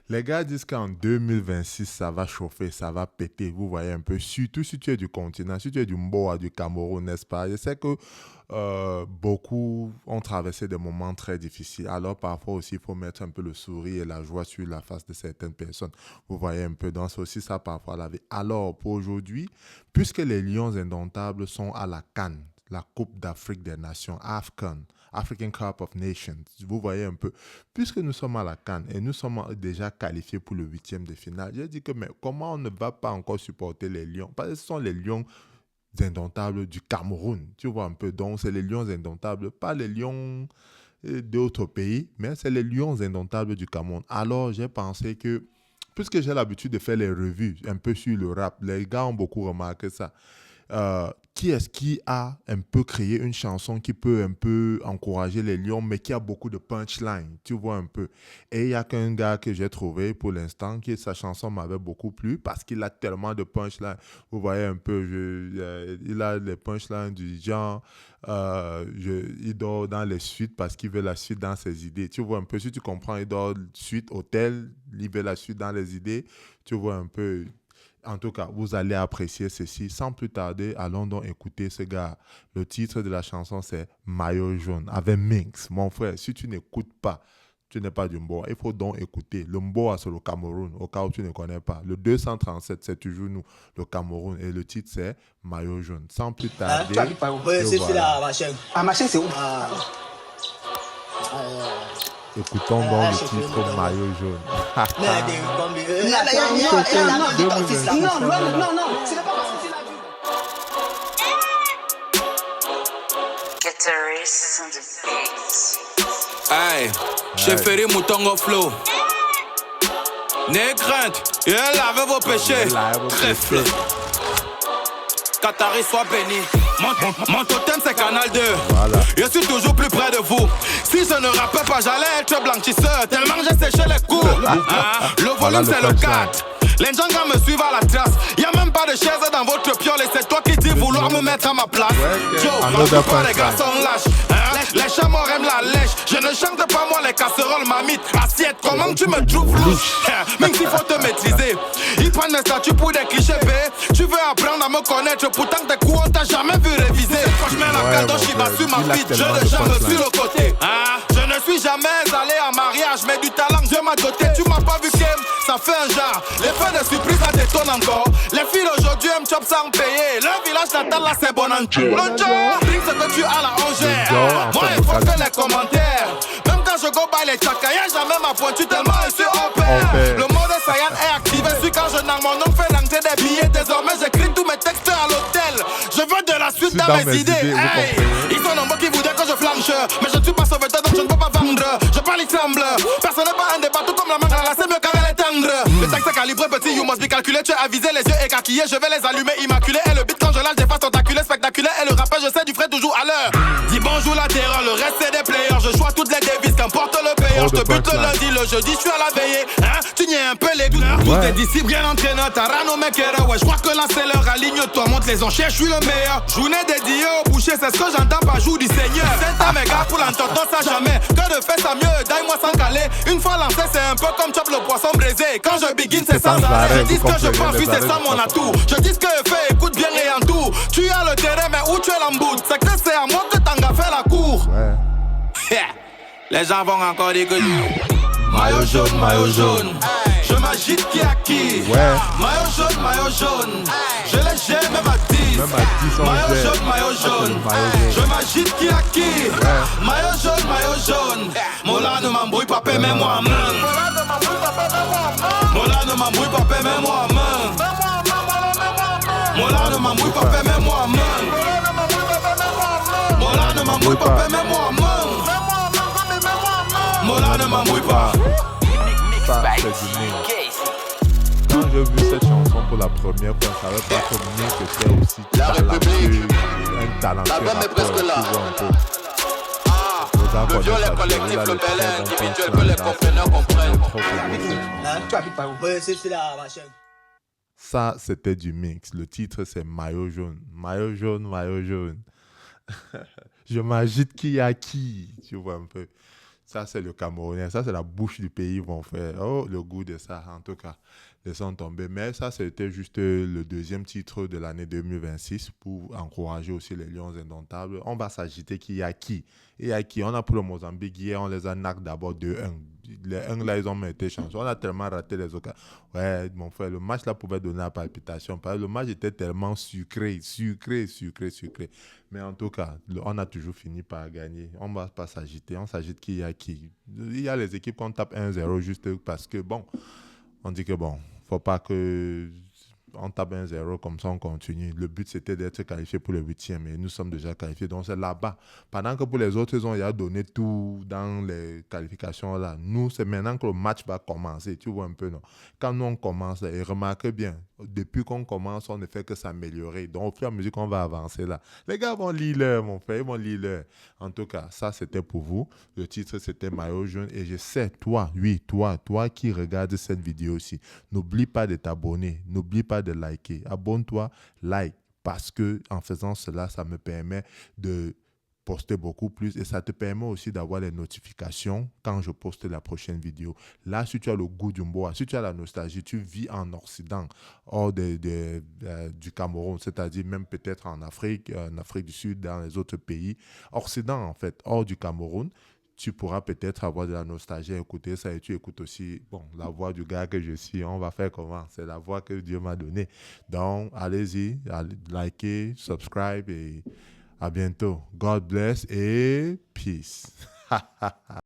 Les gars disent qu'en 2026, ça va chauffer, ça va péter. Vous voyez un peu, surtout si tu es du continent, si tu es du Mboa, du Cameroun, n'est-ce pas? Je sais que beaucoup ont traversé des moments très difficiles. Alors parfois aussi, il faut mettre un peu le sourire et la joie sur la face de certaines personnes. Vous voyez un peu, donc c'est aussi ça parfois la vie. Alors pour aujourd'hui, puisque les Lions indomptables sont à la CAN, la Coupe d'Afrique des Nations, AFCON, African Cup of Nations, vous voyez un peu, puisque nous sommes à la CAN et nous sommes déjà qualifiés pour le huitième de finale, j'ai dit que mais comment on ne va pas encore supporter les Lions? Parce que ce sont les Lions indomptables du Cameroun, tu vois un peu. Donc c'est les Lions indomptables, pas les Lions d'autres pays, mais c'est les Lions indomptables du Cameroun. Alors j'ai pensé que, puisque j'ai l'habitude de faire les revues un peu sur le rap, les gars ont beaucoup remarqué ça. Qui est-ce qui a un peu créé une chanson qui peut un peu encourager les lions, mais qui a beaucoup de punchline, tu vois un peu. Et il y a qu'un gars que j'ai trouvé pour l'instant, qui sa chanson m'avait beaucoup plu parce qu'il a tellement de punchline. Vous voyez un peu, il a les punchlines du genre, il dort dans les suites parce qu'il veut la suite dans ses idées. Tu vois un peu, si tu comprends, il dort suite hôtel, il veut la suite dans les idées. Tu vois un peu. En tout cas, vous allez apprécier ceci. Sans plus tarder, allons donc écouter ce gars. Le titre de la chanson, c'est Maillot jaune, avec Minx. Mon frère, si tu n'écoutes pas, tu n'es pas du Mboa. Il faut donc écouter. Le Mboa, c'est le Cameroun, au cas où tu ne connais pas. Le 237, c'est toujours nous, le Cameroun. Et le titre, c'est Maillot jaune. Sans plus tarder, c'est voilà. ma chaîne. Ah, ma chaîne, c'est où? Écoutons donc le titre Maillot jaune. Non, c'est pas parce que Hey, j'ai ferré Moutongo Flow. N'ayez crainte, et lavez vos péchés. Crève-le. Qatari soit béni. Mon totem c'est Canal 2. Voilà. Je suis toujours plus près de vous. Si je ne rappelle pas, j'allais être blanchisseur. Tellement j'ai séché les coups. Le volume c'est le 4. Les gens me suivent à la trace. Y'a même pas de chaise dans votre piole. Et c'est toi qui dis vouloir me mettre à ma place. Yo, pourquoi les gars sont lâches? Les chats morts aiment la lèche. Je ne chante pas moi les casseroles, mamite. Assiette, comment tu me trouves louche? Même s'il faut te maîtriser. Ils prennent mes statuts pour des clichés B. Tu veux apprendre à me connaître. Pourtant tes coups on t'a jamais vu réviser. Quand je mets la carte dans Shiba sur ma bite, je ne charme sur le côté. Je ne suis jamais allé en mariage, mais du talent Dieu m'a doté. Tu m'as pas vu Kem, ça fait un genre. L'effet de surprise ça détonne encore. Les filles aujourd'hui aiment chop sans payer. Le village natal là c'est bon en tout. Le job, bring ce que tu as la ongère. Moi il faut faire les commentaires. Même quand je go by les tchaka, y'a jamais ma pointure tellement je suis au père. Le mode Saiyan est activé, celui quand je nargue mon nom fait l'entrée des billets. Désormais j'écris tous mes textes à l'hôtel. Je veux de la suite dans mes idées. Hey, ils sont nombreux qui voudraient que je flanche. Mais je ne suis pas sauveteur donc je ne peux pas vendre. Je parle il semble. Personne n'est pas un débat tout comme la main là, c'est mieux car elle est tendre. Le texte est calibré petit, you must be calculé. Tu es avisé, les yeux écarquillés. Je vais les allumer immaculés. Et le beat quand je lâche des faces tentaculées, spectaculaires. Et le rappeur je sais du frais toujours à l'heure. Dis bonjour la terreur, le reste c'est des players. Je choisis toutes les devises, qu'importe le payeur. Je te bute le lundi, le jeudi, je suis à la veillée. Hein? Tu niais un peu les gneurs. Tous tes disciples, bien entraîneurs. T'as ranommé Kera. Ouais, je crois que là c'est l'heure. Aligne-toi, monte les enchères, je suis le meilleur. Journée dédiée au boucher, c'est ce que j'entends par jour du Seigneur. C'est à mes gars pour l'entendre, ça jamais. Que de fait ça mieux, d'aille-moi sans caler. Une fois lancé, c'est un peu comme chop le poisson braisé. Quand je begin, c'est sans arrêt. Je dis ce que je pense, oui, c'est ça mon atout. Je dis ce que je fais, écoute bien et en tout. Tu as le terrain, mais où tu es l'embout? C'est que c'est à moi que Tanga fait la cour. Les gens vont encore dire que maillot jaune, maillot jaune. Je m'agite qui a qui. Maillot jaune. Je les gère même à 10. Maillot jaune. Je m'agite qui a qui. Maillot jaune. Mola ne m'embrouille pas, mets-moi main. Mola ne m'embrouille pas, mets-moi main. Mola ne m'embrouille pas, mets-moi main. Mola ne m'embrouille pas, mets-moi main. Mola ne m'embrouille pas. Ça, c'est du Minx. Quand j'ai vu cette chanson pour la première fois, je savais pas que Minx était aussi talentueux, un talentueux L'album est presque là. Le viol est collectif, le bel est individuel, que les compreneurs comprennent. C'est là, ma chaîne. Ça, c'était du Minx. Le titre, c'est Maillot jaune. Maillot jaune, maillot jaune. Je m'agite qui a qui, tu vois un peu. Ça, c'est le Camerounais. Ça, c'est la bouche du pays. Ils vont faire, oh, le goût de ça. En tout cas, laissons tomber. Mais ça, c'était juste le deuxième titre de l'année 2026 pour encourager aussi les Lions indomptables. On va s'agiter qui y a qui. Et à qui? On a pris le Mozambique hier, on les a knock d'abord 2-1. Les 1 là, ils ont été chanceux. On a tellement raté les occasions. Ouais, mon frère, le match là pouvait donner la palpitation. Parce que le match était tellement sucré. Mais en tout cas, on a toujours fini par gagner. On ne va pas s'agiter. On s'agite qui y a qui. Il y a les équipes qu'on tape 1-0 juste parce que, bon, on dit que, bon, faut pas que on tape 1-0, comme ça on continue. Le but c'était d'être qualifié pour le 8e et nous sommes déjà qualifiés, donc c'est là-bas. Pendant que pour les autres, ils ont déjà donné tout dans les qualifications là. Nous, c'est maintenant que le match va commencer, tu vois un peu, non? Quand nous on commence, et remarquez bien, depuis qu'on commence, on ne fait que s'améliorer. Donc au fur et à mesure qu'on va avancer là, les gars vont lire l'heure, mon frère, ils vont lire l'heure. En tout cas, ça c'était pour vous. Le titre c'était Maillot jaune et je sais, toi qui regardes cette vidéo aussi, n'oublie pas de t'abonner, n'oublie pas de liker. Abonne-toi, like, parce que en faisant cela, ça me permet de poster beaucoup plus et ça te permet aussi d'avoir les notifications quand je poste la prochaine vidéo. Là, si tu as le goût du Mboa, si tu as la nostalgie, tu vis en Occident, hors du Cameroun, c'est-à-dire même peut-être en Afrique du Sud, dans les autres pays, Occident en fait, hors du Cameroun, tu pourras peut-être avoir de la nostalgie à écouter ça et tu écoutes aussi, bon, la voix du gars que je suis. On va faire comment? C'est la voix que Dieu m'a donnée. Donc, allez-y, likez, subscribe et à bientôt. God bless et peace.